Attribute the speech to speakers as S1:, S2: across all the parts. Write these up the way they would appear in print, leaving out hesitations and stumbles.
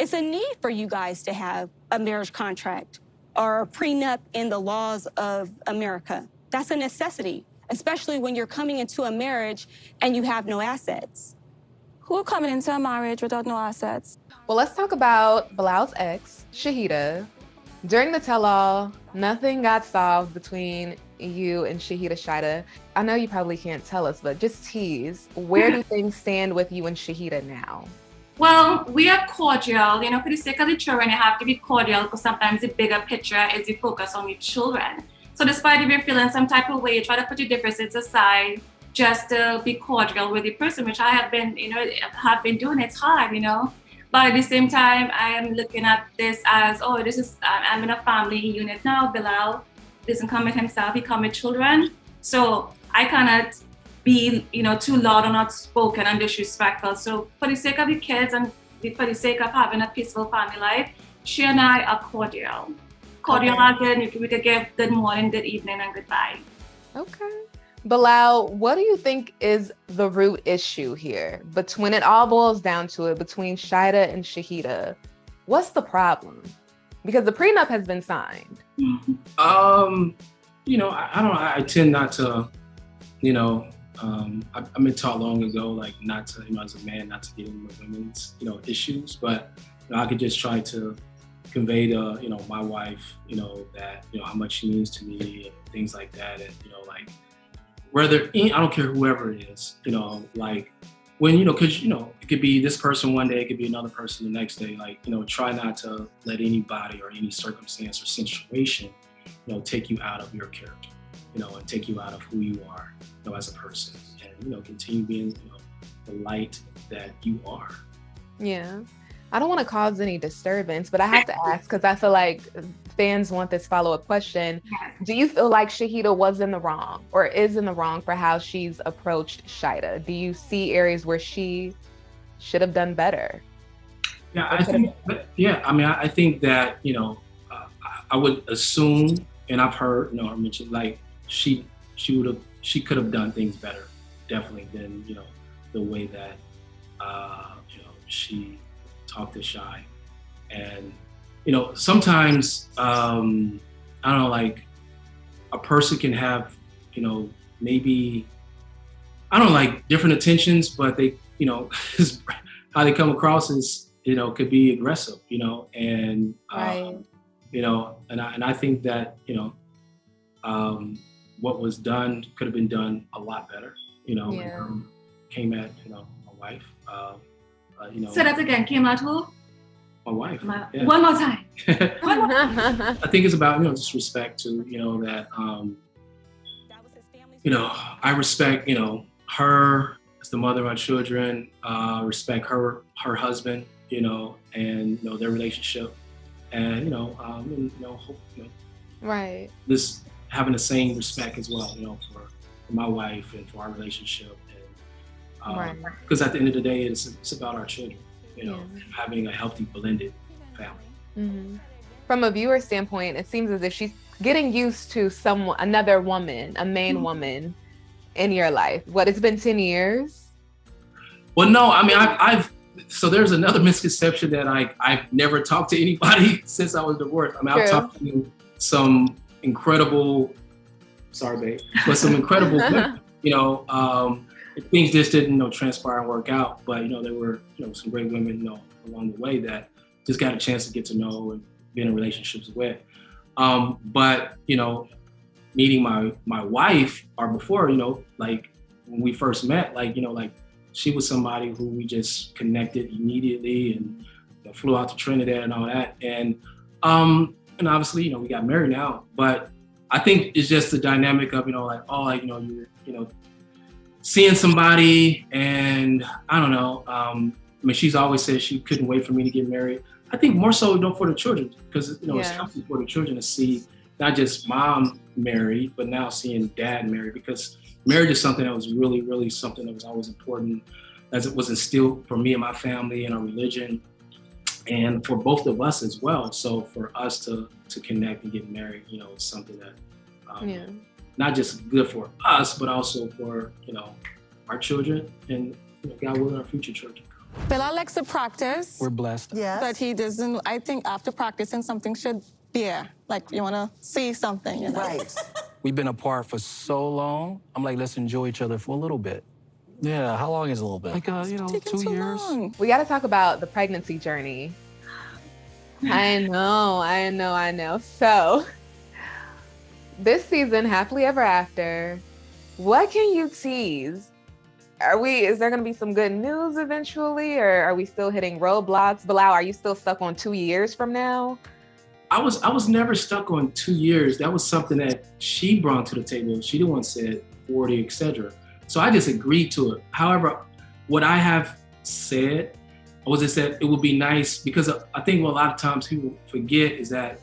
S1: It's a need for you guys to have a marriage contract or a prenup in the laws of America. That's a necessity, especially when you're coming into a marriage and you have no assets.
S2: Who are coming into a marriage without no assets?
S3: Well, let's talk about Bilal's ex, Shaeeda. During the tell-all, nothing got solved between you and Shaeeda. I know you probably can't tell us, but just tease, where do things stand with you and Shaeeda now?
S4: Well, we are cordial. You know, for the sake of the children, you have to be cordial because sometimes the bigger picture is the focus on your children. So despite if you're feeling some type of way, you try to put your differences aside just to be cordial with the person, which I have been, doing. It's hard, But at the same time, I am looking at this as, I'm in a family unit now. Bilal doesn't come with himself, he comes with children. So I cannot be, too loud or outspoken and disrespectful. So for the sake of the kids and for the sake of having a peaceful family life, she and I are cordial. Cordial as in we could give good morning, good evening, and goodbye.
S3: Okay. Bilal, what do you think is the root issue here? When it all boils down to it, between Shaeeda and Shaeeda, what's the problem? Because the prenup has been signed.
S5: I don't know. I tend not to, I've been taught long ago, like not to, as a man, not to get into women's, issues. But I could just try to convey to, my wife, that, how much she means to me and things like that. And, whether, I don't care whoever it is, when, because, it could be this person one day, it could be another person the next day. Try not to let anybody or any circumstance or situation, take you out of your character, and take you out of who you are, as a person. And, continue being, the light that you are.
S3: Yeah. I don't want to cause any disturbance, but I have to ask because I feel like fans want this follow-up question. Do you feel like Shaeeda was in the wrong or is in the wrong for how she's approached Shaeeda? Do you see areas where she should have done better?
S5: Yeah, I think that, I would assume, and I've heard, her mention, like she could have done things better, definitely, than, the way that, she talked to Shy. And, sometimes, I don't know, like a person can have, maybe, I don't know, like different intentions, but they, how they come across is, could be aggressive, and,
S3: right.
S5: And I think that, what was done could have been done a lot better,
S3: Yeah.
S5: Came at, my wife,
S4: Say that again, came out who?
S5: My wife. Yeah.
S4: One more time.
S5: I think it's about, just respect to, that, I respect, her as the mother of my children, respect her husband, and, their relationship. And, hope,
S3: right.
S5: this having the same respect as well, for my wife and for our relationship. And because at the end of the day, it's about our children, having a healthy blended family.
S3: Mm-hmm. From a viewer standpoint, it seems as if she's getting used to another woman, a main woman in your life. What, it's been 10 years?
S5: Well, no, I mean, so there's another misconception that I've never talked to anybody since I was divorced. I mean, I've talked to some incredible, sorry, babe, but some incredible women, things just didn't, transpire and work out. But, there were, some great women, along the way that just got a chance to get to know and be in relationships with. But, meeting my wife or before, like when we first met, like she was somebody who we just connected immediately and flew out to Trinidad and all that. And obviously, we got married now, but I think it's just the dynamic of, you're, seeing somebody, and I don't know. I mean, she's always said she couldn't wait for me to get married. I think more so, for the children, because it's healthy for the children to see not just mom married, but now seeing dad married. Because marriage is something that was really, really something that was always important, as it was instilled for me and my family and our religion, and for both of us as well. So for us to connect and get married, is something that. Not just good for us, but also for, our children and, God willing, our future children.
S2: Bilal likes to practice.
S6: We're blessed.
S7: Yes.
S2: But he doesn't, I think after practicing, something should be there. Like, you want to see something, you know?
S7: Right.
S6: We've been apart for so long. I'm like, let's enjoy each other for a little bit.
S8: Yeah, how long is a little bit?
S6: Like, you know,
S2: Taking
S6: 2
S2: too
S6: years.
S2: long.
S3: We got to talk about the pregnancy journey. I know. So, this season, Happily Ever After, what can you tease? Is there going to be some good news eventually, or are we still hitting roadblocks? Bilal, are you still stuck on 2 years from now?
S5: I was never stuck on 2 years. That was something that she brought to the table. She the one said 40, etc. So I just agreed to it. However, what I have said was just that it would be nice, because I think what a lot of times people forget is that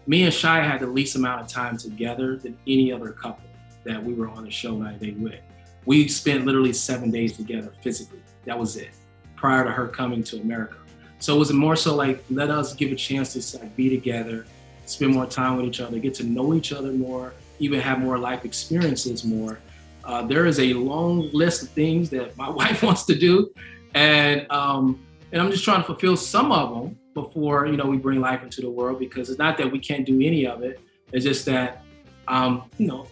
S5: me and Shai had the least amount of time together than any other couple that we were on the show 90 Day with. We spent literally 7 days together physically. That was it, prior to her coming to America. So it was more so like, let us give a chance to like be together, spend more time with each other, get to know each other more, even have more life experiences more. There is a long list of things that my wife wants to do, and I'm just trying to fulfill some of them before, you know, we bring life into the world, because it's not that we can't do any of it. It's just that, you know,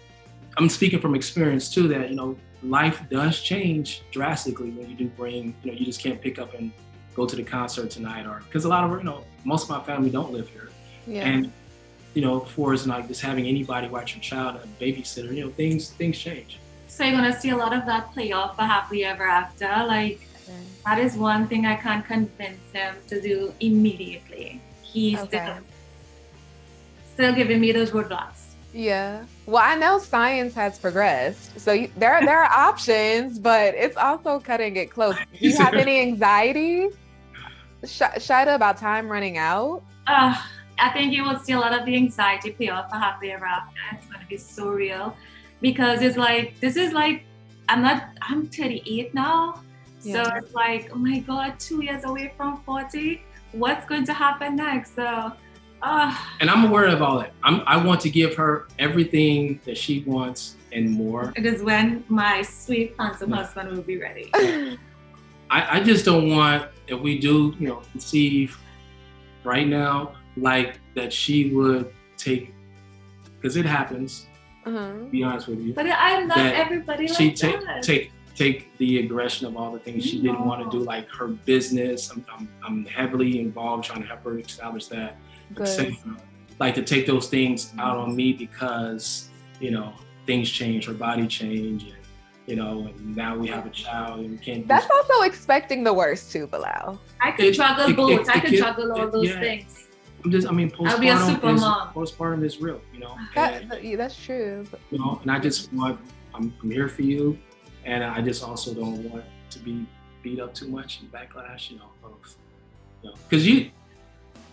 S5: I'm speaking from experience too, that, you know, life does change drastically when you do bring, you know, you just can't pick up and go to the concert tonight, or because a lot of, you know, most of my family don't live here.
S3: Yeah.
S5: And, you know, for us, like just having anybody watch your child, a babysitter, you know, things change.
S4: So you're gonna see a lot of that play off for Happily Ever After. Like, that is one thing I can't convince him to do immediately. He's still giving me those roadblocks.
S3: Yeah. Well, I know science has progressed, so there are options, but it's also cutting it close. Do you have any anxiety, Shaeeda, about time running out?
S4: I think you will see a lot of the anxiety pay off for Happily Ever After. It's going to be so real, because it's like, this is like, I'm 38 now.
S3: Yeah.
S4: So it's like, oh my God, 2 years away from 40. What's going to happen next? So,
S5: and I'm aware of all that. I want to give her everything that she wants and more.
S4: it is when my sweet, handsome husband will be ready.
S5: I just don't want, if we do, you know, conceive right now, like that she would take, because it happens, to be honest with you.
S4: But I'm not
S5: that
S4: everybody
S5: she
S4: like that.
S5: take the aggression of all the things she didn't want to do, like her business. I'm heavily involved trying to help her establish that.
S3: Good.
S5: Like to take those things out on me because, you know, things change, her body change, and, you know, and now we have a child and we can't.
S3: That's also expecting the worst too, Bilal.
S4: I could juggle both. I could juggle all those things.
S5: Postpartum,
S4: I'll be a super mom.
S5: Postpartum is real, you know.
S3: That's true.
S5: You know, and I just want, I'm here for you, and I just also don't want to be beat up too much and backlash, you know, because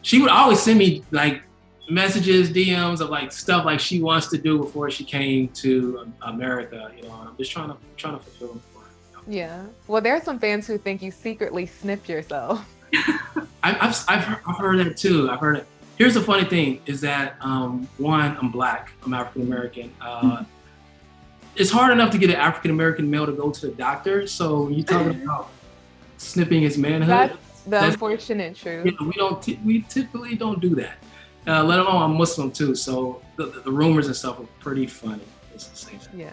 S5: she would always send me like messages, DMs of like stuff like she wants to do before she came to America, you know. And I'm just trying to fulfill them for her. You know?
S3: Yeah. Well, there are some fans who think you secretly snipped yourself.
S5: I've heard that too. I've heard it. Here's the funny thing is that one, I'm Black, I'm African American. It's hard enough to get an African American male to go to the doctor. So you're talking about snipping his manhood.
S3: That's unfortunate truth.
S5: You know, we typically don't do that. Let alone I'm Muslim too. So the rumors and stuff are pretty funny. Let's say that.
S3: Yeah.